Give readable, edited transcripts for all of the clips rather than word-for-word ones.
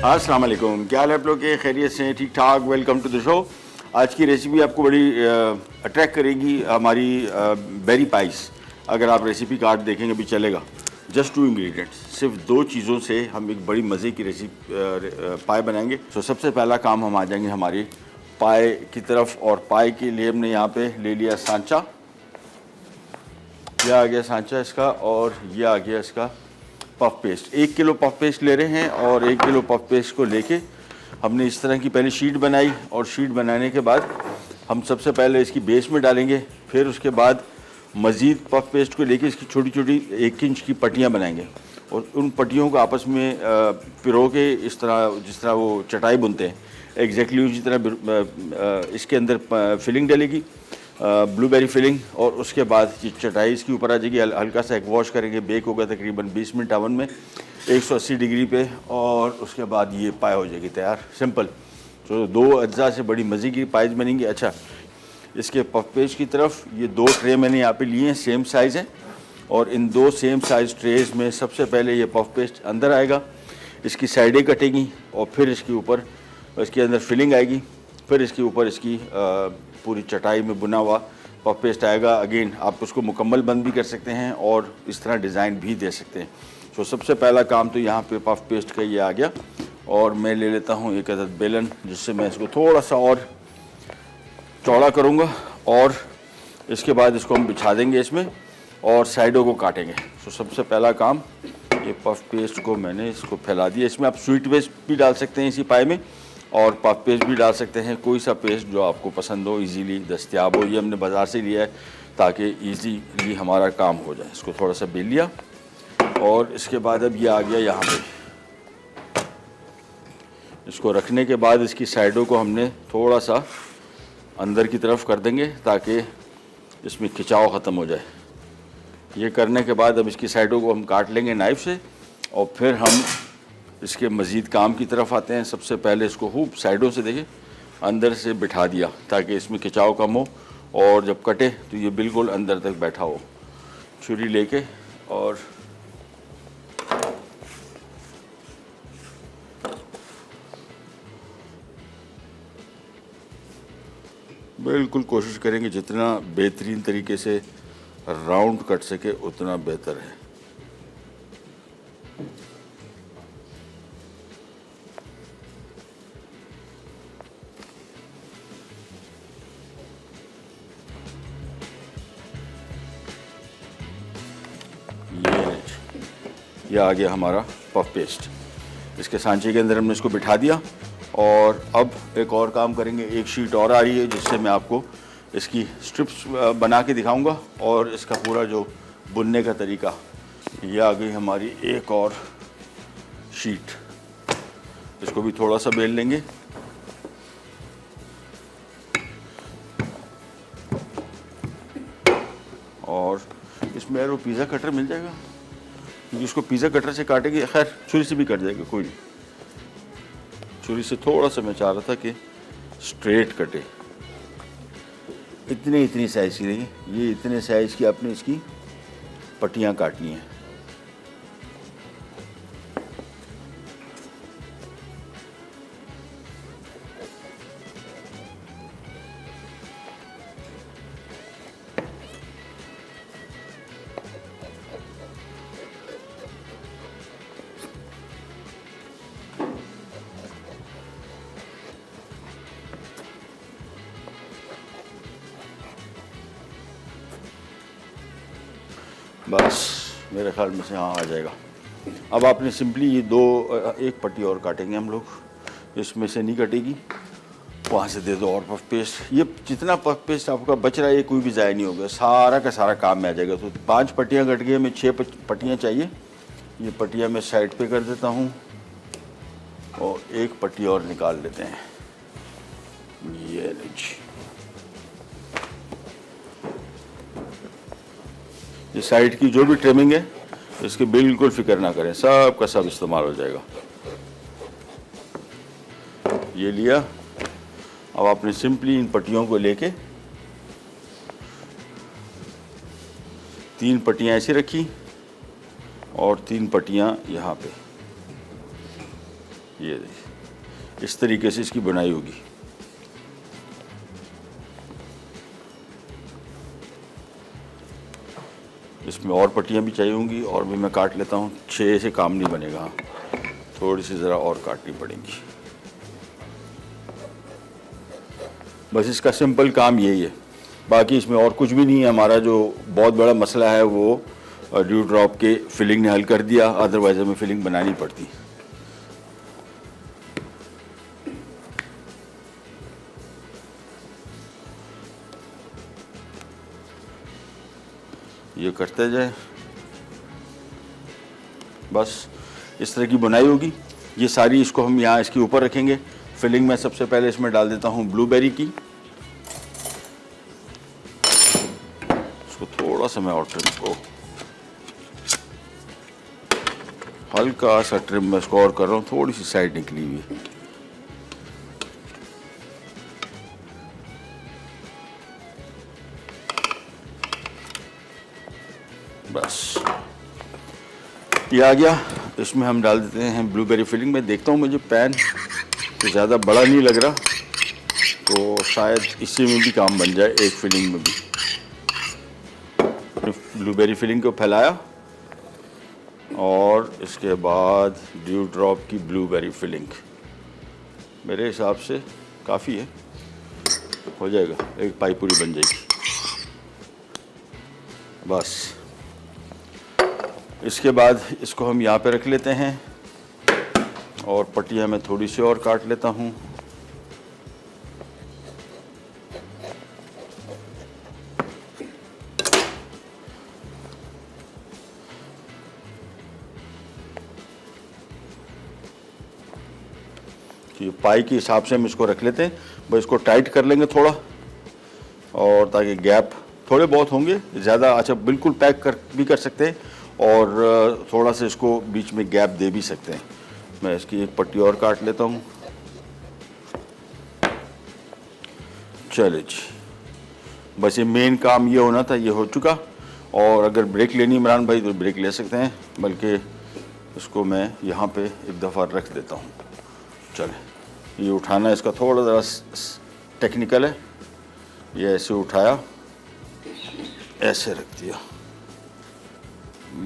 अस्सलाम वालेकुम, क्या हाल है आप लोग के? खैरियत से? ठीक ठाक। Welcome to the show. आज की रेसिपी आपको बड़ी अट्रैक्ट करेगी, हमारी बेरी पाइस। अगर आप रेसिपी कार्ड देखेंगे भी चलेगा। जस्ट 2 इंग्रेडिएंट्स, सिर्फ 2 चीज़ों से हम एक बड़ी मज़े की रेसिपी पाए बनाएंगे। तो सबसे पहला काम हम आ जाएंगे हमारी पाए की तरफ, और पाए के लिए हमने यहाँ पे ले लिया सांचा। यह आ गया सांचा इसका, और यह आ गया इसका puff paste. 1 kilo puff paste ले रहे हैं, और 1 किलो पफ पेस्ट को लेके हमने इस तरह की पहले शीट बनाई, और शीट बनाने के बाद हम सबसे पहले इसकी बेस में डालेंगे। फिर उसके बाद मज़ीद पफ पेस्ट को लेके इसकी छोटी छोटी 1 इंच की पट्टियाँ बनाएंगे, और उन पट्टियों को आपस में पिरो के इस तरह, जिस तरह वो चटाई बुनते हैं, एग्जैक्टली उसी तरह इसके अंदर फिलिंग डलेगी, ब्लूबेरी फिलिंग। और उसके बाद ये चटाई इसके ऊपर आ जाएगी। हल्का सा एक वॉश करेंगे, बेक होगा तकरीबन 20 मिनट ओवन में 180 डिग्री पे, और उसके बाद ये पाए हो जाएगी तैयार। सिंपल। तो 2 अज्जा से बड़ी मज़े की पाइज बनेंगी। अच्छा, इसके पफ पेस्ट की तरफ ये 2 ट्रे मैंने यहाँ पे लिए हैं, सेम साइज़ हैं, और इन 2 सेम साइज़ ट्रेज़ में सबसे पहले ये पफ पेस्ट अंदर आएगा, इसकी साइडें कटेंगी, और फिर इसके ऊपर इसके अंदर फिलिंग आएगी, फिर इसके ऊपर इसकी पूरी चटाई में बुना हुआ पफ पेस्ट आएगा। अगेन आप उसको मुकम्मल बंद भी कर सकते हैं और इस तरह डिज़ाइन भी दे सकते हैं। तो सबसे पहला काम तो यहाँ पे पफ पेस्ट का ये आ गया, और मैं ले लेता हूँ एक अदद बेलन, जिससे मैं इसको थोड़ा सा और चौड़ा करूँगा, और इसके बाद इसको हम बिछा देंगे इसमें, और साइडों को काटेंगे। तो सबसे पहला काम, ये पफ पेस्ट को मैंने इसको फैला दिया। इसमें आप स्वीट पेस्ट भी डाल सकते हैं इसी पाए में, और पफ पेस्ट भी डाल सकते हैं, कोई सा पेस्ट जो आपको पसंद हो, इजीली दस्तयाब हो। ये हमने बाज़ार से लिया है ताकि इजीली हमारा काम हो जाए। इसको थोड़ा सा बेल लिया, और इसके बाद अब ये आ गया यहाँ पे। इसको रखने के बाद इसकी साइडों को हमने थोड़ा सा अंदर की तरफ कर देंगे ताकि इसमें खिंचाव ख़त्म हो जाए। ये करने के बाद अब इसकी साइडों को हम काट लेंगे नाइफ़ से, और फिर हम इसके मज़ीद काम की तरफ आते हैं। सबसे पहले इसको खूब साइडों से देखिए अंदर से बिठा दिया ताकि इसमें खिंचाव कम हो, और जब कटे तो ये बिल्कुल अंदर तक बैठा हो। छुरी लेके और बिल्कुल कोशिश करेंगे जितना बेहतरीन तरीके से राउंड कट सके उतना बेहतर है। ये आ गया हमारा पफ पेस्ट। इसके सांचे के अंदर हमने इसको बिठा दिया, और अब एक और काम करेंगे। एक शीट और आ रही है जिससे मैं आपको इसकी स्ट्रिप्स बना के दिखाऊंगा, और इसका पूरा जो बुनने का तरीका। ये आ गई हमारी एक और शीट। इसको भी थोड़ा सा बेल लेंगे, और इसमें यार वो पिज़्ज़ा कटर मिल जाएगा, क्योंकि इसको पिज़्ज़ा कटर से काटेंगे। खैर छुरी से भी कट जाएगा, कोई नहीं। छुरी से थोड़ा सा मैं चाह रहा था कि स्ट्रेट कटे। इतनी साइज़ की देखिए, ये इतने साइज़ की आपने इसकी पट्टियाँ काटनी हैं। बस मेरे ख्याल में से हाँ आ जाएगा। अब आपने सिंपली ये 1 पट्टी और काटेंगे हम लोग, इसमें से नहीं कटेगी, वहाँ से दे दो और पफ पेस्ट। ये जितना पफ पेस्ट आपका बच रहा है ये कोई भी ज़ाया नहीं होगा, सारा का सारा काम में आ जाएगा। तो 5 पट्टियाँ कट गई, हमें 6 पट्टियाँ चाहिए। ये पट्टियाँ मैं साइड पे कर देता हूँ, और 1 पट्टी और निकाल लेते हैं। ये लीजिए, ये साइड की जो भी ट्रिमिंग है इसकी बिल्कुल फिक्र ना करें, सब का सब इस्तेमाल हो जाएगा। ये लिया। अब आपने सिंपली इन पट्टियों को लेके 3 पट्टियाँ ऐसी रखी, और 3 पट्टियाँ यहाँ पे। ये देखिए इस तरीके से इसकी बुनाई होगी। इसमें और पट्टियाँ भी चाहिए होंगी और भी मैं काट लेता हूँ। 6 से काम नहीं बनेगा, थोड़ी सी ज़रा और काटनी पड़ेंगी। बस इसका सिंपल काम यही है, बाकी इसमें और कुछ भी नहीं है। हमारा जो बहुत बड़ा मसला है वो ड्यू ड्रॉप के फिलिंग ने हल कर दिया, अदरवाइज हमें फिलिंग बनानी पड़ती। ये करते जाए, बस इस तरह की बुनाई होगी। ये सारी इसको हम यहाँ इसके ऊपर रखेंगे। फिलिंग में सबसे पहले इसमें डाल देता हूँ ब्लूबेरी की। इसको थोड़ा सा मैं और ट्रिम को हल्का सा ट्रिम में इसको और कर रहा हूँ, थोड़ी सी साइड निकली हुई है। बस ये आ गया। इसमें हम डाल देते हैं ब्लूबेरी फिलिंग में। देखता हूँ मुझे पैन तो ज़्यादा बड़ा नहीं लग रहा, तो शायद इसी में भी काम बन जाए, एक फिलिंग में भी। ब्लूबेरी फिलिंग को फैलाया और इसके बाद ड्यू ड्रॉप की ब्लूबेरी फिलिंग मेरे हिसाब से काफ़ी है, हो जाएगा, एक पाई पूरी बन जाएगी। बस इसके बाद इसको हम यहाँ पे रख लेते हैं और पट्टियाँ मैं थोड़ी सी और काट लेता हूँ। ये पाई के हिसाब से हम इसको रख लेते हैं। बस इसको टाइट कर लेंगे थोड़ा, और ताकि गैप थोड़े बहुत होंगे, ज़्यादा अच्छा बिल्कुल पैक भी कर सकते हैं और थोड़ा सा इसको बीच में गैप दे भी सकते हैं। मैं इसकी एक पट्टी और काट लेता हूँ। चलिए जी, बस ये मेन काम ये होना था, ये हो चुका। और अगर ब्रेक लेनी इमरान भाई तो ब्रेक ले सकते हैं, बल्कि इसको मैं यहाँ पे एक दफ़ा रख देता हूँ। चले, ये उठाना इसका थोड़ा ज़रा टेक्निकल है। ये ऐसे उठाया, ऐसे रख दिया,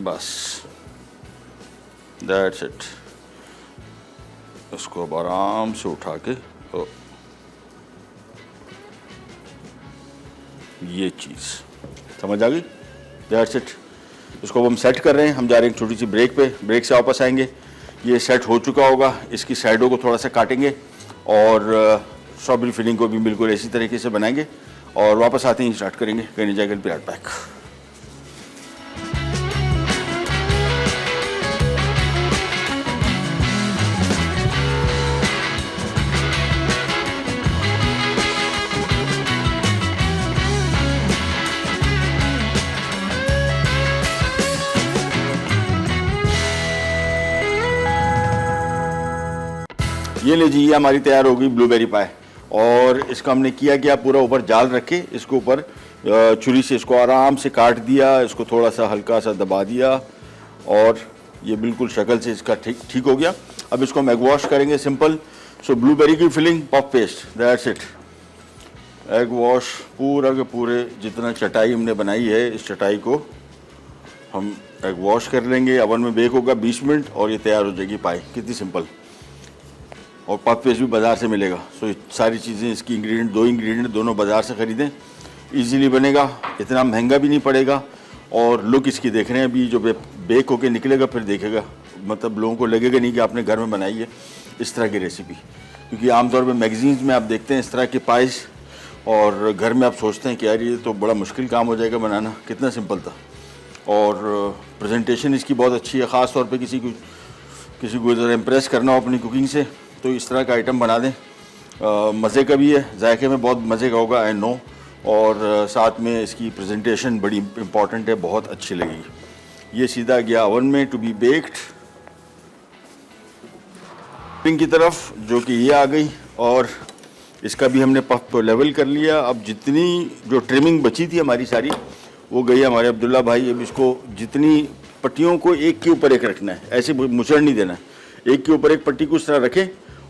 बस दैट्स इट। इसको अब आराम से उठा के, तो ये चीज़ समझ आ गई, दैट्स इट। इसको अब हम सेट कर रहे हैं। हम जा रहे हैं छोटी सी ब्रेक पे, ब्रेक से वापस आएंगे। ये सेट हो चुका होगा, इसकी साइडों को थोड़ा सा काटेंगे और स्ट्रॉबेरी फिलिंग को भी बिल्कुल इसी तरीके से बनाएंगे और वापस आते ही स्टार्ट करेंगे। कहीं नहीं जाएगा, पिराट पैक। ये ले जी, ये हमारी तैयार हो गई ब्लूबेरी पाए। और इसका हमने किया क्या, पूरा ऊपर जाल रखे, इसके ऊपर छुरी से इसको आराम से काट दिया, इसको थोड़ा सा हल्का सा दबा दिया और ये बिल्कुल शक्ल से इसका ठीक हो गया। अब इसको हम एग वॉश करेंगे, सिंपल। सो ब्लूबेरी की filling, puff paste, that's it. Egg wash पूरा के पूरे जितना चटाई हमने बनाई है, इस चटाई को हम एग वॉश कर लेंगे। ओवन में बेक होगा 20 मिनट और ये तैयार हो जाएगी पाई। कितनी सिंपल। और पफ पेस्ट भी बाज़ार से मिलेगा। सो सारी चीज़ें, इसकी इंग्रेडिएंट, 2 इंग्रेडिएंट दोनों बाज़ार से ख़रीदें, इजीली बनेगा, इतना महंगा भी नहीं पड़ेगा। और लुक इसकी देख रहे हैं अभी, जो बेक होके निकलेगा फिर देखेगा, मतलब लोगों को लगेगा नहीं कि आपने घर में बनाई है इस तरह की रेसिपी। क्योंकि आमतौर पे मैगजीन्स में आप देखते हैं इस तरह के पाइस, और घर में आप सोचते हैं कि यार ये तो बड़ा मुश्किल काम हो जाएगा बनाना, कितना सिंपल था। और प्रेजेंटेशन इसकी बहुत अच्छी है, ख़ास तौर पे किसी को ज़रा इम्प्रेस करना हो अपनी कुकिंग से तो इस तरह का आइटम बना दें। मज़े का भी है, जायके में बहुत मज़े का होगा, आई नो। और साथ में इसकी प्रेजेंटेशन बड़ी इम्पॉर्टेंट है, बहुत अच्छी लगेगी। ये सीधा गया ओवन में टू बी बेक्ड की तरफ, जो कि ये आ गई। और इसका भी हमने पफ लेवल कर लिया। अब जितनी जो ट्रिमिंग बची थी हमारी सारी, वो गई हमारे अब्दुल्ला भाई। अब इसको जितनी पट्टियों को एक के ऊपर एक रखना है, ऐसे मुचड़ नहीं देना है, एक के ऊपर एक पट्टी को इस तरह रखें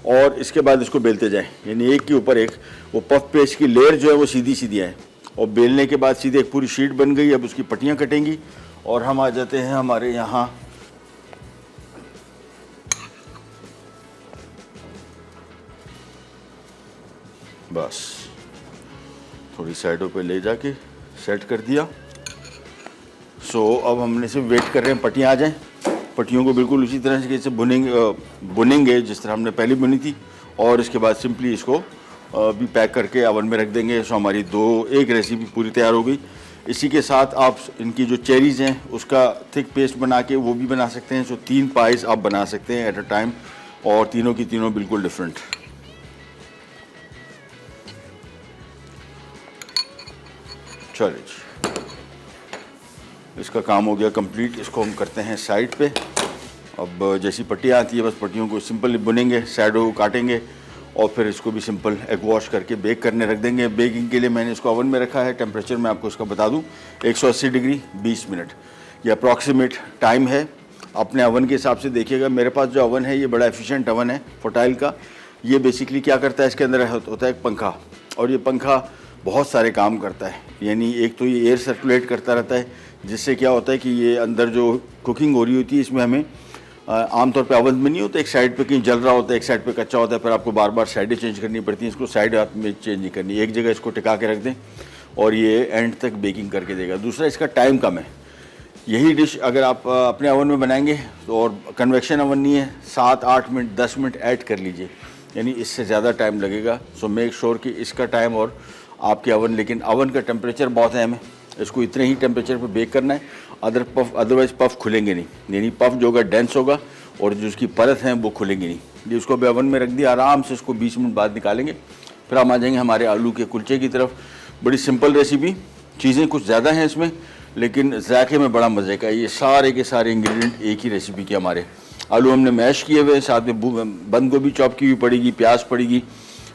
और इसके बाद इसको बेलते जाएं, यानी एक के ऊपर एक वो पफ पेस्ट की लेयर जो है वो सीधी सीधी आए और बेलने के बाद सीधे एक पूरी शीट बन गई। अब उसकी पट्टियाँ कटेंगी और हम आ जाते हैं हमारे यहाँ बस थोड़ी साइडों पे ले जाके सेट कर दिया। अब हमने सिर्फ वेट कर रहे हैं पट्टियाँ आ जाएं। पट्टियों को बिल्कुल उसी तरह से जैसे बुनेंगे जिस तरह हमने पहले बुनी थी और इसके बाद सिंपली इसको भी पैक करके अवन में रख देंगे। हमारी एक रेसिपी पूरी तैयार हो गई। इसी के साथ आप इनकी जो चेरीज़ हैं उसका थिक पेस्ट बना के वो भी बना सकते हैं। 3 पाइस आप बना सकते हैं एट अ टाइम और तीनों की तीनों बिल्कुल डिफरेंट। चलिए जी, इसका काम हो गया कंप्लीट। इसको हम करते हैं साइड पे। अब जैसी पट्टियाँ आती है बस पट्टियों को सिंपल बुनेंगे, शैडो काटेंगे और फिर इसको भी सिंपल एग वॉश करके बेक करने रख देंगे। बेकिंग के लिए मैंने इसको ओवन में रखा है। टेम्परेचर मैं आपको इसका बता दूं 180 डिग्री 20 मिनट ये अप्रॉक्सीमेट टाइम है। अपने ओवन के हिसाब से देखिएगा। मेरे पास जो ओवन है ये बड़ा एफिशिएंट ओवन है फोटाइल का। ये बेसिकली क्या करता है, इसके अंदर होता है एक पंखा और ये पंखा बहुत सारे काम करता है। यानी एक तो ये एयर सर्कुलेट करता रहता है जिससे क्या होता है कि ये अंदर जो कुकिंग हो रही होती है इसमें हमें आमतौर पे ओवन में नहीं होता, एक साइड पे कहीं जल रहा होता है, एक साइड पे कच्चा होता है, फिर आपको बार बार साइडें चेंज करनी पड़ती हैं। इसको साइड आप में चेंज नहीं करनी, एक जगह इसको टिका के रख दें और ये एंड तक बेकिंग करके देगा। दूसरा इसका टाइम कम है। यही डिश अगर आप अपने ओवन में बनाएंगे तो और कन्वेक्शन ओवन नहीं है 7-8 मिनट 10 मिनट ऐड कर लीजिए, यानी इससे ज़्यादा टाइम लगेगा। सो मेक श्योर कि इसका टाइम और आपके ओवन, लेकिन ओवन का टेम्परेचर बहुत अहम है। इसको इतने ही टेम्परेचर पर बेक करना है, अदरवाइज पफ खुलेंगे नहीं, यानी पफ जो होगा डेंस होगा और जो उसकी परत है वो खुलेंगी नहीं। ये उसको भी ओवन में रख दिया, आराम से इसको 20 मिनट बाद निकालेंगे। फिर हम आ जाएंगे हमारे आलू के कुलचे की तरफ। बड़ी सिंपल रेसिपी, चीज़ें कुछ ज़्यादा हैं इसमें लेकिन जायके में बड़ा मज़े का। ये सारे के सारे इंग्रेडिएंट एक ही रेसिपी के हमारे। आलू हमने मैश किए हुए, साथ में बंद गोभी चॉप की हुई पड़ेगी, प्याज पड़ेगी,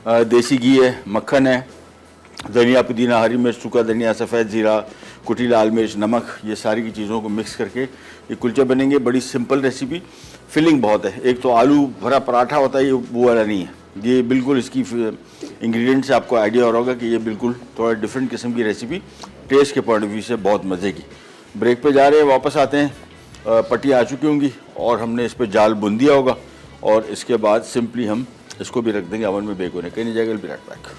देसी घी है, मक्खन है, धनिया पुदीना, हरी मिर्च, सूखा धनिया, सफ़ेद ज़ीरा, कुटी लाल मिर्च, नमक, ये सारी की चीज़ों को मिक्स करके ये कुलचे बनेंगे। बड़ी सिंपल रेसिपी, फिलिंग बहुत है। एक तो आलू भरा पराठा होता है, ये वो वाला नहीं है। ये बिल्कुल इसकी इंग्रेडिएंट से आपको आइडिया हो रहा होगा कि ये बिल्कुल थोड़ा डिफरेंट किस्म की रेसिपी, टेस्ट के पॉइंट ऑफ व्यू से बहुत मज़े की। ब्रेक पे जा रहे हैं, वापस आते हैं। पट्टियाँ आ चुकी होंगी और हमने इस पर जाल बुन दिया होगा और इसके बाद सिंपली हम इसको भी रख देंगे ओवन में बेक होने। कहीं नहीं जाएगा, will be right back.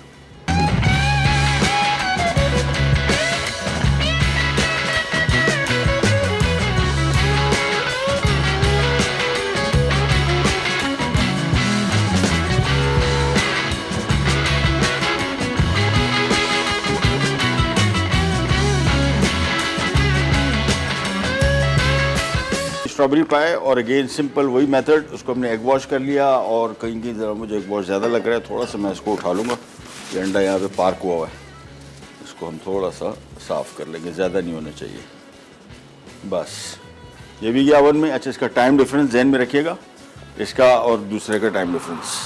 Strawberry पाए और अगेन सिंपल वही मेथड, उसको हमने एग वॉश कर लिया और कहीं कहीं ज़रा मुझे एग वॉश ज़्यादा लग रहा है, थोड़ा सा मैं इसको उठा लूँगा। ये अंडा यहाँ पे पार्क हुआ हुआ है, इसको हम थोड़ा सा साफ़ कर लेंगे, ज़्यादा नहीं होना चाहिए। बस ये भी गया ओवन में। अच्छा, इसका टाइम डिफरेंस ध्यान में रखिएगा, इसका और दूसरे का टाइम डिफरेंस।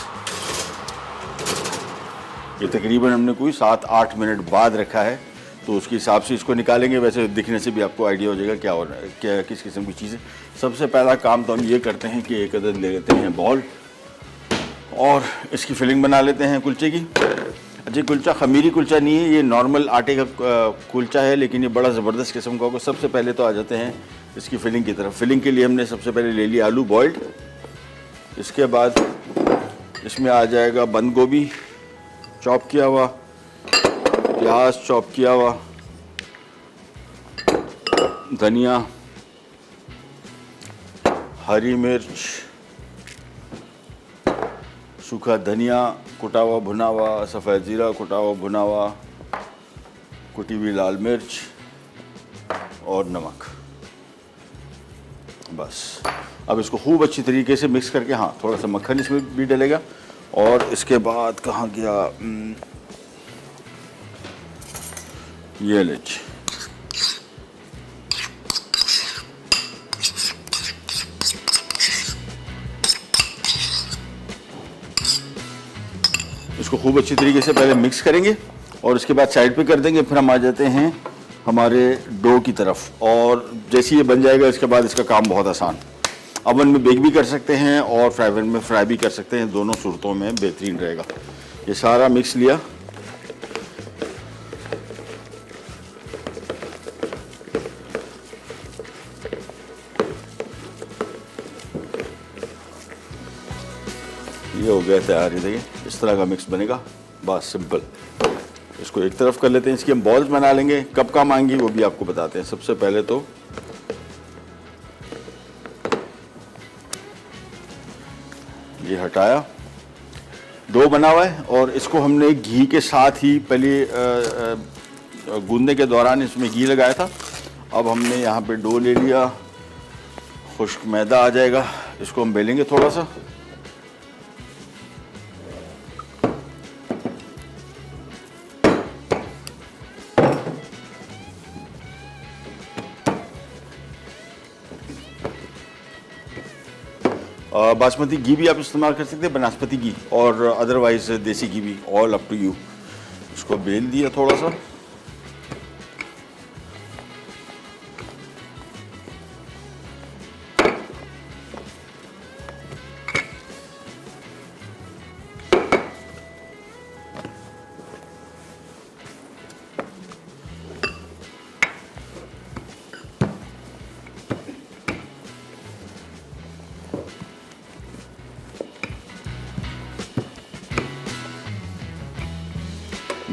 ये तकरीबन हमने कोई 7-8 मिनट बाद रखा है तो उसके हिसाब से इसको निकालेंगे। वैसे दिखने से भी आपको आइडिया हो जाएगा क्या हो रहा है, क्या किस किस्म की चीज़ है। सबसे पहला काम तो हम ये करते हैं कि एक अदद ले लेते हैं बॉल और इसकी फिलिंग बना लेते हैं कुलचे की। अच्छा, कुलचा खमीरी कुलचा नहीं है, ये नॉर्मल आटे का कुलचा है, लेकिन ये बड़ा ज़बरदस्त किस्म का होगा। सबसे पहले तो आ जाते हैं इसकी फिलिंग की तरफ। फिलिंग के लिए हमने सबसे पहले ले लिया आलू बॉइल्ड, इसके बाद इसमें आ जाएगा बंद गोभी चॉप किया हुआ, प्याज चॉप किया हुआ, धनिया, हरी मिर्च, सूखा धनिया कुटा हुआ भुना हुआ, सफ़ेद ज़ीरा कुटा हुआ भुना हुआ, कुटी हुई लाल मिर्च और नमक। बस अब इसको खूब अच्छी तरीके से मिक्स करके, हाँ थोड़ा सा मक्खन इसमें भी डलेगा। और इसके बाद कहाँ गया, ये लीजिए, इसको खूब अच्छी तरीके से पहले मिक्स करेंगे और उसके बाद साइड पे कर देंगे। फिर हम आ जाते हैं हमारे डो की तरफ और जैसे ये बन जाएगा इसके बाद इसका काम बहुत आसान। ओवन में बेक भी कर सकते हैं और फ्राई पैन में फ्राई भी कर सकते हैं, दोनों सूरतों में बेहतरीन रहेगा। ये सारा मिक्स लिया, ये हो गया तैयार। ये देखिए इस तरह का मिक्स बनेगा, बस सिंपल। इसको एक तरफ कर लेते हैं, इसकी हम बॉल्स बना लेंगे। कब काम आएंगी वो भी आपको बताते हैं। सबसे पहले तो ये हटाया, डो बना हुआ है और इसको हमने घी के साथ ही पहले गूंदने के दौरान इसमें घी लगाया था। अब हमने यहाँ पे डो ले लिया, खुश्क मैदा आ जाएगा, इसको हम बेलेंगे थोड़ा सा। बासमती घी भी आप इस्तेमाल कर सकते हैं, बनस्पति घी, और अदरवाइज देसी घी भी, ऑल अप टू यू। इसको बेल दिया थोड़ा सा,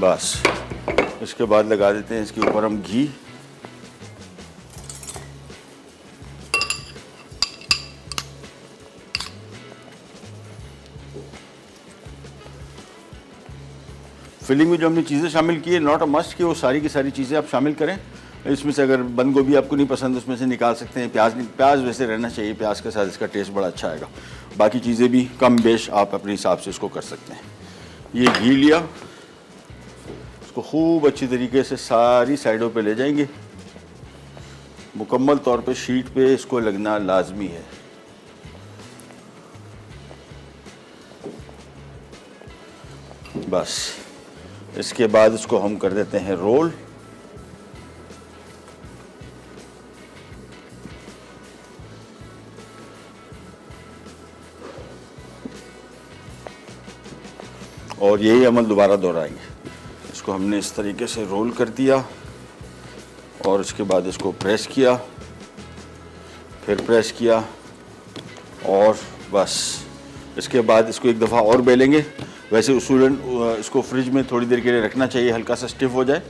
बस। इसके बाद लगा देते हैं इसके ऊपर हम घी। फिलिंग में जो हमने चीज़ें शामिल की है, नॉट अ मस्ट कि वो सारी की सारी चीज़ें आप शामिल करें। इसमें से अगर बंद गोभी आपको नहीं पसंद उसमें से निकाल सकते हैं। प्याज वैसे रहना चाहिए, प्याज के साथ इसका टेस्ट बड़ा अच्छा आएगा। बाकी चीज़ें भी कम बेश आप अपने हिसाब से इसको कर सकते हैं। ये घी लिया, इसको खूब अच्छी तरीके से सारी साइडों पे ले जाएंगे। मुकम्मल तौर पे शीट पे इसको लगना लाजमी है। बस इसके बाद इसको हम कर देते हैं रोल। और यही अमल दोबारा दोहराएंगे। इसको हमने इस तरीके से रोल कर दिया और उसके बाद इसको प्रेस किया, फिर प्रेस किया, और बस इसके बाद इसको एक दफ़ा और बेलेंगे। वैसे उसूलन इसको फ्रिज में थोड़ी देर के लिए रखना चाहिए, हल्का सा स्टिफ हो जाए,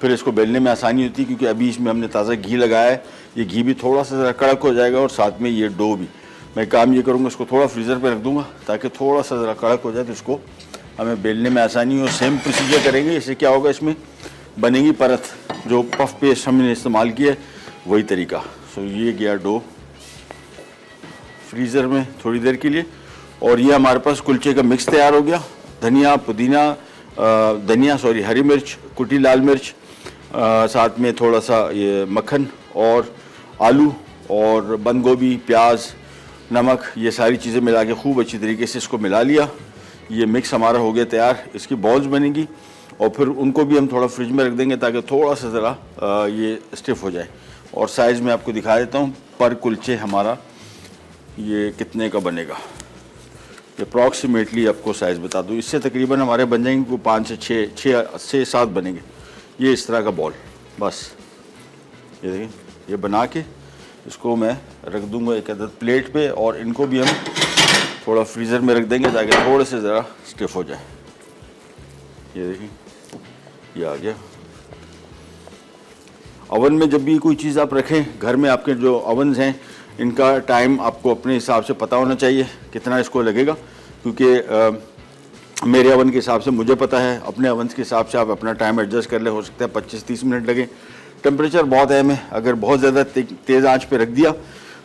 फिर इसको बेलने में आसानी होती है। क्योंकि अभी इसमें हमने ताज़ा घी लगाया है, ये घी भी थोड़ा सा ज़रा कड़क हो जाएगा और साथ में ये डो भी। मैं काम ये करूँगा, इसको थोड़ा फ्रीज़र पे रख दूँगा ताकि थोड़ा सा ज़रा कड़क हो जाए, तो इसको हमें बेलने में आसानी हो। सेम प्रोसीजर करेंगे। इससे क्या होगा, इसमें बनेगी परत। जो पफ पेस्ट हमने इस्तेमाल किया है वही तरीका। सो ये गया डो फ्रीज़र में थोड़ी देर के लिए, और ये हमारे पास कुलचे का मिक्स तैयार हो गया। धनिया, पुदीना, हरी मिर्च, कुटी लाल मिर्च, साथ में थोड़ा सा ये मक्खन और आलू और बंद गोभी, प्याज, नमक, ये सारी चीज़ें मिला के खूब अच्छी तरीके से इसको मिला लिया। ये मिक्स हमारा हो गया तैयार। इसकी बॉल्स बनेंगी और फिर उनको भी हम थोड़ा फ्रिज में रख देंगे ताकि थोड़ा सा ज़रा ये स्टिफ हो जाए। और साइज़ में आपको दिखा देता हूँ पर कुलचे हमारा ये कितने का बनेगा। ये अप्रॉक्सीमेटली आपको साइज़ बता दूँ, इससे तकरीबन हमारे बन जाएंगे 5 से 7 बनेंगे। ये इस तरह का बॉल, बस ये देखिए, ये बना के इसको मैं रख दूँगा एक अदद प्लेट पे, और इनको भी हम थोड़ा फ्रीज़र में रख देंगे ताकि थोड़े से ज़रा स्टिफ हो जाए। ये देखिए ये आ गया। ओवन में जब भी कोई चीज़ आप रखें, घर में आपके जो ओवन्स हैं इनका टाइम आपको अपने हिसाब से पता होना चाहिए कितना इसको लगेगा। क्योंकि मेरे ओवन के हिसाब से मुझे पता है, अपने ओवन के हिसाब से आप अपना टाइम एडजस्ट कर ले। हो सकता है 25-30 मिनट लगे। टेम्परेचर बहुत अहम है। अगर बहुत ज़्यादा तेज़ आंच पे रख दिया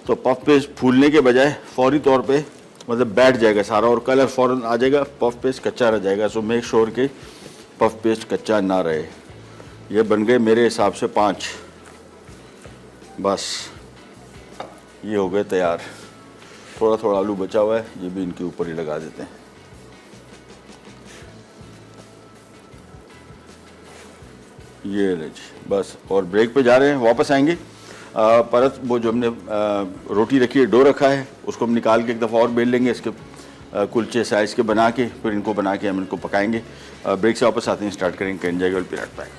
तो पफ पेस्ट फूलने के बजाय फौरी तौर पे मतलब बैठ जाएगा सारा, और कलर फ़ौरन आ जाएगा, पफ पेस्ट कच्चा रह जाएगा। सो मेक श्योर के पफ पेस्ट कच्चा ना रहे। ये बन गए मेरे हिसाब से 5। बस ये हो गए तैयार। थोड़ा थोड़ा आलू बचा हुआ है, ये भी इनके ऊपर ही लगा देते हैं। ये ले जी, बस। और ब्रेक पे जा रहे हैं, वापस आएंगे। परत वो जो हमने रोटी रखी है, डो रखा है, उसको हम निकाल के एक दफ़ा और बेल लेंगे इसके कुलचे साइज़ के बना के, फिर इनको बना के हम इनको पकाएंगे। ब्रेक से वापस आते हैं, स्टार्ट करेंगे, कैन जाएगा पीरियड पैक।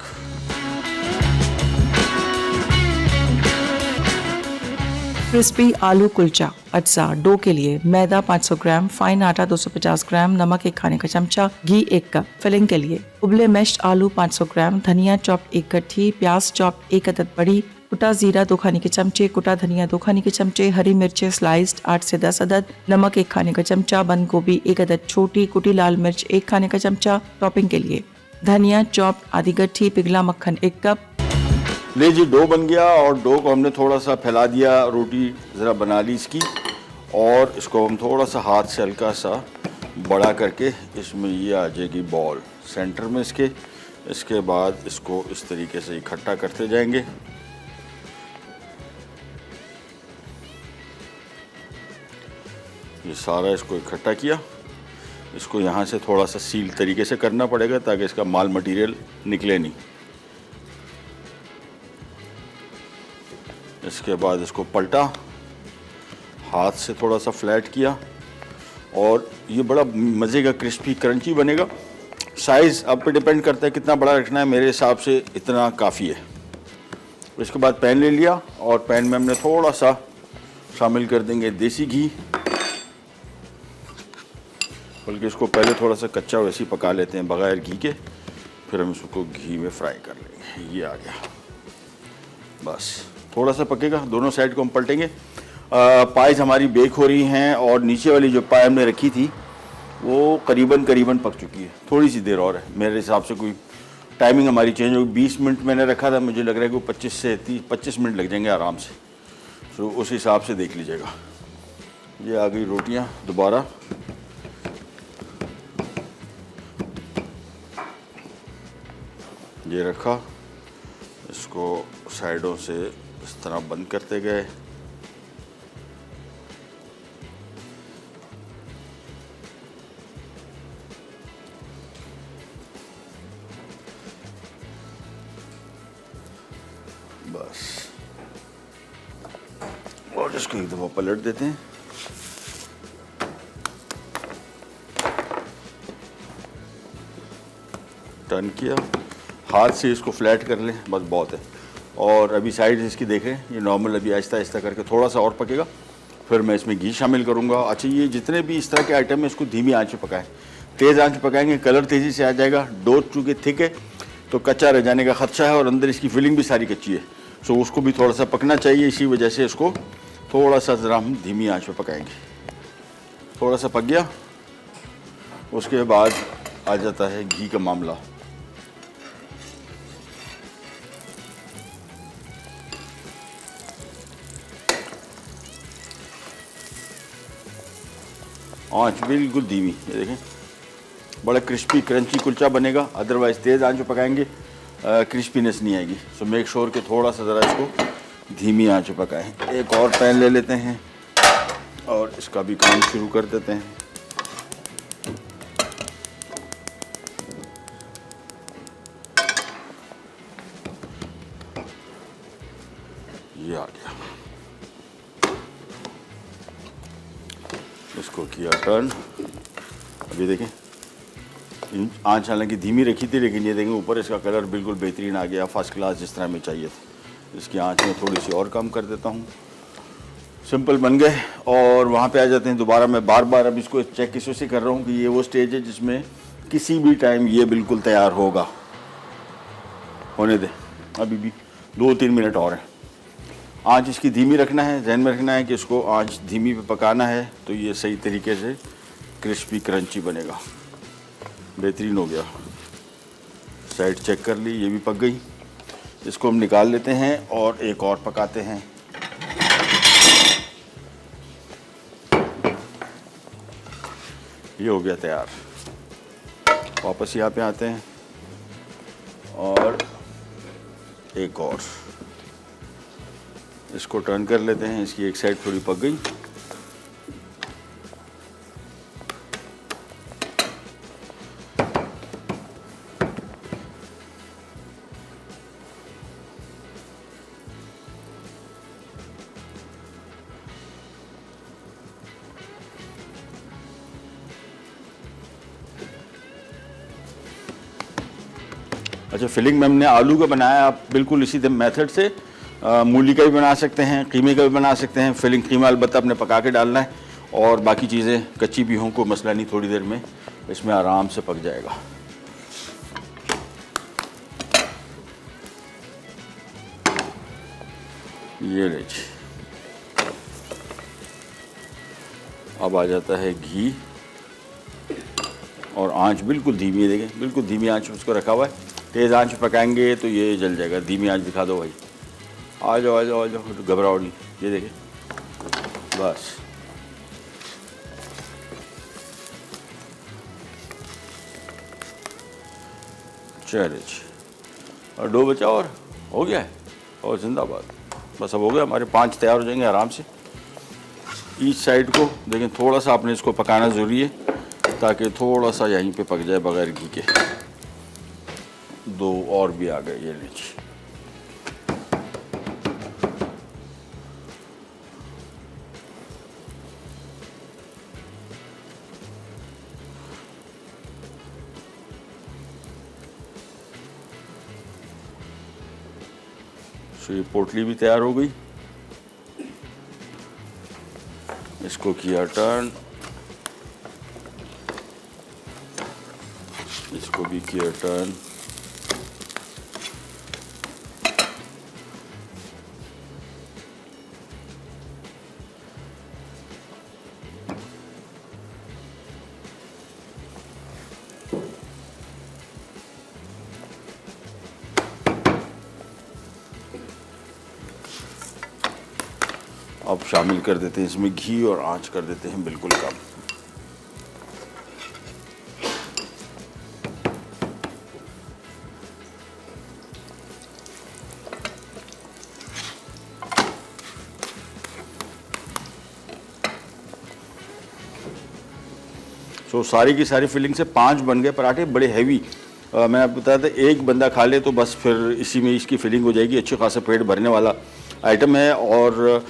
क्रिस्पी आलू कुलचा। अज्जा डो के लिए मैदा 500 ग्राम, फाइन आटा 250 ग्राम, नमक 1 खाने का चमचा, घी 1 कप। फिलिंग के लिए उबले मैश्ड आलू 500 ग्राम, धनिया चॉप्ड 1 गट्ठी, प्याज चॉप्ड 1 अदद बड़ी, कुटा जीरा 2 खाने के चमचे, कुटा धनिया 2 खाने के चमचे, हरी मिर्चें स्लाइस्ड 8 से 10 अदद, नमक 1 खाने का चमचा, बंद गोभी 1 अदद छोटी, कुटी लाल मिर्च 1 खाने का चमचा। टॉपिंग के लिए धनिया चॉप्ड आधी गट्ठी, पिघला मक्खन 1 कप। ले जी, डो बन गया और डो को हमने थोड़ा सा फैला दिया, रोटी ज़रा बना ली इसकी, और इसको हम थोड़ा सा हाथ से हल्का सा बड़ा करके इसमें ये आ जाएगी बॉल सेंटर में इसके। इसके बाद इसको इस तरीके से इकट्ठा करते जाएंगे। ये सारा इसको इकट्ठा किया। इसको यहाँ से थोड़ा सा सील तरीके से करना पड़ेगा ताकि इसका माल मटेरियल निकले नहीं। इसके बाद इसको पलटा, हाथ से थोड़ा सा फ्लैट किया, और ये बड़ा मज़े का क्रिस्पी क्रंची बनेगा। साइज़ आप पे डिपेंड करता है कितना बड़ा रखना है, मेरे हिसाब से इतना काफ़ी है। इसके बाद पैन ले लिया और पैन में हमने थोड़ा सा शामिल कर देंगे देसी घी, बल्कि इसको पहले थोड़ा सा कच्चा वैसे ही पका लेते हैं बग़ैर घी के, फिर हम इसको घी में फ्राई कर लेंगे। ये आ गया, बस थोड़ा सा पकेगा, दोनों साइड को हम पलटेंगे। पाइज़ हमारी बेक हो रही हैं और नीचे वाली जो पाई हमने रखी थी वो करीबन पक चुकी है। थोड़ी सी देर और है, मेरे हिसाब से कोई टाइमिंग हमारी चेंज होगी। 20 मिनट मैंने रखा था, मुझे लग रहा है कि 25 से 25 मिनट लग जाएंगे आराम से, तो उस हिसाब से देख लीजिएगा। ये आ गई रोटियां दोबारा। ये रखा, इसको साइडों से इस तरह बंद करते गए। बस, और इसको एक दफ़ा पलट देते हैं। टर्न किया, हाथ से इसको फ्लैट कर लें, बस बहुत है। और अभी साइड इसकी देख रहे हैं, ये नॉर्मल अभी आहिस्ता आहिस्ता करके थोड़ा सा और पकेगा, फिर मैं इसमें घी शामिल करूँगा। अच्छा, ये जितने भी इस तरह के आइटम है इसको धीमी आंच पे पकाएं। तेज़ आंच पे पकाएंगे कलर तेज़ी से आ जाएगा। डो चूँकि थिक है तो कच्चा रह जाने का खदशा है, और अंदर इसकी फिलिंग भी सारी कच्ची है, सो उसको भी थोड़ा सा पकना चाहिए। इसी वजह से इसको थोड़ा सा ज़रा हम धीमी आंच पे पकाएंगे। थोड़ा सा पक गया, उसके बाद आ जाता है घी का मामला। आंच बिल्कुल धीमी, ये देखें, बड़ा क्रिस्पी क्रंची कुलचा बनेगा। अदरवाइज़ तेज़ आंच पे पकाएंगे क्रिस्पीनेस नहीं आएगी। सो मेक श्योर कि थोड़ा सा ज़रा इसको धीमी आंच पे पकाएं। एक और पैन ले लेते हैं और इसका भी काम शुरू कर देते हैं। ये आ गया, इसको किया टर्न। अभी देखें, आंच हालांकि धीमी रखी थी, लेकिन ये देखें ऊपर इसका कलर बिल्कुल बेहतरीन आ गया, फर्स्ट क्लास, जिस तरह हमें चाहिए था। इसकी आंच में थोड़ी सी और कम कर देता हूँ। सिंपल बन गए, और वहाँ पे आ जाते हैं दोबारा। मैं बार बार अब इसको चेक इस वजह से कर रहा हूँ कि ये वो स्टेज है जिसमें किसी भी टाइम ये बिल्कुल तैयार होगा। होने दें, अभी भी 2-3 मिनट और हैं। आंच इसकी धीमी रखना है, ध्यान में रखना है कि इसको आंच धीमी पे पकाना है, तो ये सही तरीके से क्रिस्पी क्रंची बनेगा। बेहतरीन हो गया, साइड चेक कर ली, ये भी पक गई। इसको हम निकाल लेते हैं और एक और पकाते हैं। ये हो गया तैयार। वापस यहाँ पे आते हैं और एक और इसको टर्न कर लेते हैं। इसकी एक साइड थोड़ी पक गई। अच्छा, फिलिंग में हमने आलू का बनाया, आप बिल्कुल इसी मेथड से मूली का भी बना सकते हैं, कीमे का भी बना सकते हैं। फिलिंग कीमा अलबत्ता आपने पका के डालना है और बाकी चीज़ें कच्ची भी हों, कोई मसला नहीं, थोड़ी देर में इसमें आराम से पक जाएगा। ये ले जी, अब आ जाता है घी और आंच बिल्कुल धीमी है, देखें बिल्कुल धीमी आंच उसको रखा हुआ है। तेज़ आंच पे पकाएंगे तो ये जल जाएगा। धीमी आंच दिखा दो भाई, आ जाओ आ जाओ आ जाओ, घबराओ नहीं। ये देखें बस, चलिए जी, और डो बचा और हो गया है, और जिंदाबाद। बस अब हो गया, हमारे 5 तैयार हो जाएंगे आराम से। ईच साइड को देखें, थोड़ा सा आपने इसको पकाना ज़रूरी है ताकि थोड़ा सा यहीं पे पक जाए बगैर घी के। 2 और भी आ गए, ये लीजिए। तो ये पोटली भी तैयार हो गई, इसको किया टर्न, इसको भी किया टर्न। अब शामिल कर देते हैं इसमें घी और आंच कर देते हैं बिल्कुल कम। तो सारी की सारी फिलिंग से 5 बन गए पराठे, बड़े हैवी। मैं आपको बताया था एक बंदा खा ले तो बस फिर इसी में इसकी फिलिंग हो जाएगी। अच्छे खासा पेट भरने वाला आइटम है। और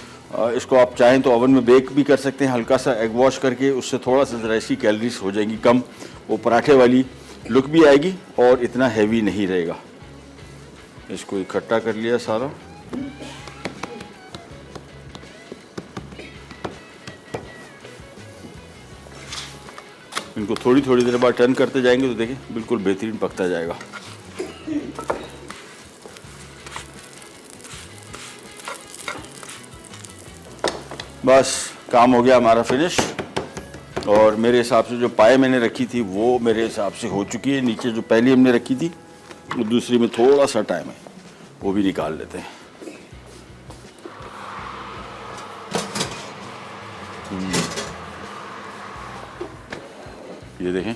इसको आप चाहें तो ओवन में बेक भी कर सकते हैं, हल्का सा एग वॉश करके, उससे थोड़ा सा ज़रा इसकी कैलोरीज हो जाएंगी कम, वो पराठे वाली लुक भी आएगी और इतना हैवी नहीं रहेगा। इसको इकट्ठा कर लिया सारा। इनको थोड़ी थोड़ी देर बाद टर्न करते जाएंगे तो देखिए बिल्कुल बेहतरीन पकता जाएगा। बस काम हो गया हमारा फिनिश। और मेरे हिसाब से जो पाए मैंने रखी थी वो मेरे हिसाब से हो चुकी है। नीचे जो पहली हमने रखी थी वो दूसरी में थोड़ा सा टाइम है, वो भी निकाल लेते हैं। ये देखें,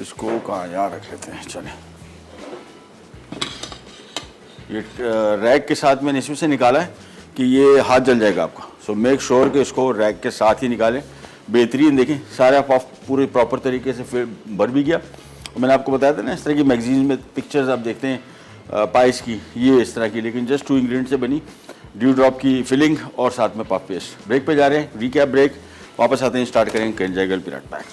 इसको कहाँ यहाँ रख लेते हैं। चलें, ये रैक के साथ मैंने इसमें से निकाला है कि ये हाथ जल जाएगा आपका। सो मेक श्योर कि इसको रैक के साथ ही निकालें। बेहतरीन देखें, सारा पफ पूरे प्रॉपर तरीके से फिर भर भी गया। मैंने आपको बताया था ना, इस तरह की मैगजीन में पिक्चर्स आप देखते हैं पाइस की, ये इस तरह की, लेकिन जस्ट 2 इंग्रेडिएंट से बनी ड्यू ड्रॉप की फिलिंग और साथ में पफ पेस्ट। ब्रेक पे जा रहे हैं, रिकैप ब्रेक, वापस आते हैं, स्टार्ट करेंगे केंजाई गर्ल पीनट पैक।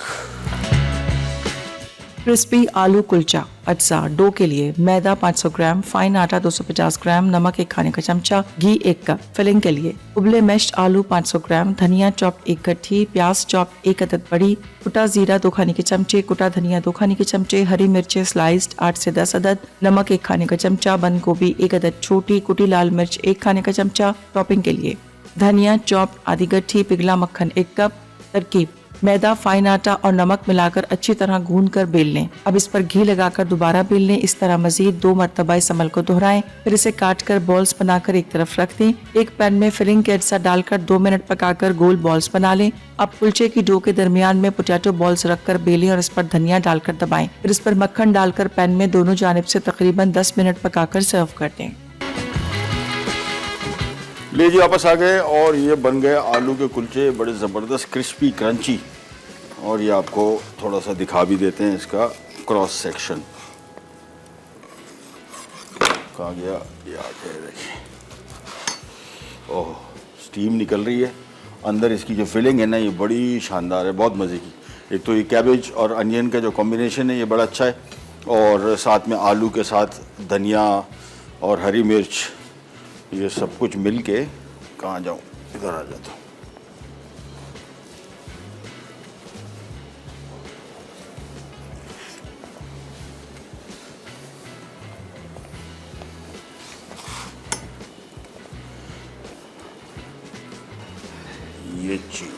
क्रिस्पी आलू कुलचा अज्जा डो के लिए मैदा 500 ग्राम, फाइन आटा 250 ग्राम, नमक 1 खाने का चमचा, घी 1 कप। फिलिंग के लिए उबले मैश्ड आलू 500 ग्राम, धनिया चॉप 1 गट्ठी, प्याज चॉप 1 अदद बड़ी, कुटा जीरा 2 खाने के चमचे, कुटा धनिया 2 खाने के चमचे, हरी मिर्चें स्लाइस्ड 8 से 10 अदद, नमक 1 खाने का चमचा, बंद गोभी 1 अदद छोटी, कुटी लाल मिर्च 1 खाने का चमचा। टॉपिंग के लिए धनिया चॉप आधी गट्ठी, पिघला मक्खन 1 कप। तरकीब: मैदा, फाइन आटा और नमक मिलाकर अच्छी तरह गूंद कर बेल लें। अब इस पर घी लगाकर दोबारा बेल लें। इस तरह मजीद 2 मरतबा इस अमल को दोहराएं। फिर इसे काट कर बॉल्स बनाकर एक तरफ रख दें। एक पैन में फिलिंग के अज्जा डालकर 2 मिनट पकाकर गोल बॉल्स बना लें। अब कुलचे की डो के दरमियान में पोटैटो बॉल्स रखकर बेलें और इस पर धनिया डालकर दबाएं। फिर इस पर मक्खन डालकर पैन में दोनों जानिब से तकरीबन 10 मिनट पकाकर सर्व कर दें। लीजिए, वापस आ गए और ये बन गए आलू के कुलचे, बड़े ज़बरदस्त क्रिस्पी क्रंची। और ये आपको थोड़ा सा दिखा भी देते हैं इसका क्रॉस सेक्शन। कहाँ गया? ये आ गया, देखिए। ओह, स्टीम निकल रही है। अंदर इसकी जो फिलिंग है ना, ये बड़ी शानदार है, बहुत मज़े की। एक तो ये कैबेज और अनियन का जो कॉम्बिनेशन है ये बड़ा अच्छा है। और साथ में आलू के साथ धनिया और हरी मिर्च, ये सब कुछ मिल के, कहाँ जाऊँ, इधर आ जाता हूँ। ये चीज़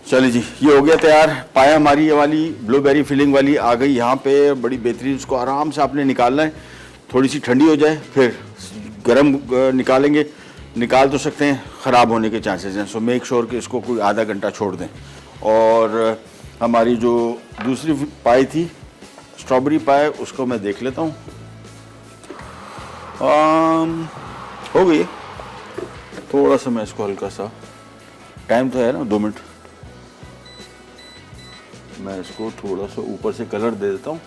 चलिए जी, ये हो गया तैयार। पाया हमारी ये वाली ब्लूबेरी फिलिंग वाली आ गई यहाँ पे, बड़ी बेहतरीन। इसको आराम से आपने निकालना है, थोड़ी सी ठंडी हो जाए फिर गरम निकालेंगे। निकाल तो सकते हैं, ख़राब होने के चांसेस हैं, सो मेक श्योर कि इसको कोई आधा घंटा छोड़ दें। और हमारी जो दूसरी पाई थी, स्ट्रॉबेरी पाई, उसको मैं देख लेता हूँ। हो गई, थोड़ा सा मैं इसको हल्का सा, टाइम तो है ना 2 मिनट, मैं इसको थोड़ा सा ऊपर से कलर दे देता हूँ।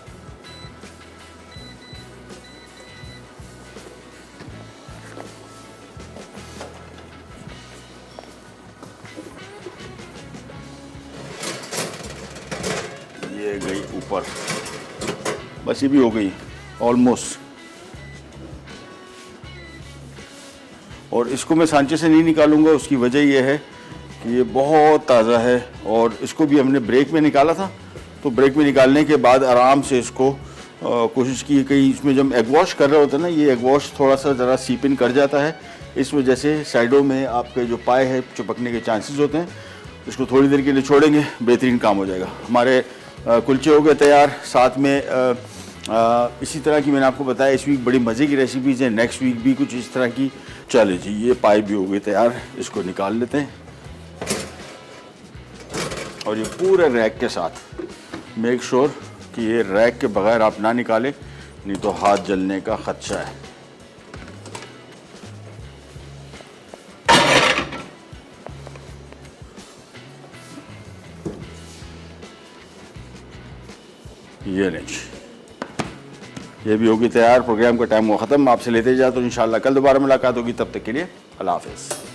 ये गई ऊपर, बस ये भी हो गई ऑलमोस्ट। और इसको मैं सांचे से नहीं निकालूंगा, उसकी वजह यह है कि ये बहुत ताज़ा है और इसको भी हमने ब्रेक में निकाला था। तो ब्रेक में निकालने के बाद आराम से इसको कोशिश की, कहीं इसमें जब एग वॉश कर रहे होते हैं ना, ये एग वॉश थोड़ा सा ज़रा सीप इन कर जाता है, इस वजह से साइडों में आपके जो पाए है चिपकने के चांसेस होते हैं। इसको थोड़ी देर के लिए छोड़ेंगे, बेहतरीन काम हो जाएगा। हमारे कुलचे हो गए तैयार। साथ में इसी तरह की मैंने आपको बताया, इस वीक बड़ी मज़े की रेसिपीज़ हैं, नेक्स्ट वीक भी कुछ इस तरह की। चले जी, ये पाई भी हो गई तैयार, इसको निकाल लेते हैं। और ये पूरे रैक के साथ मेक श्योर कि ये रैक के बगैर आप ना निकालें, नहीं तो हाथ जलने का खदशा है। ये नहीं, ये भी होगी तैयार। प्रोग्राम का टाइम हुआ ख़त्म, आपसे लेते जाए तो इंशाल्लाह कल दोबारा मुलाकात होगी। तब तक के लिए अल्लाह हाफ़िज़।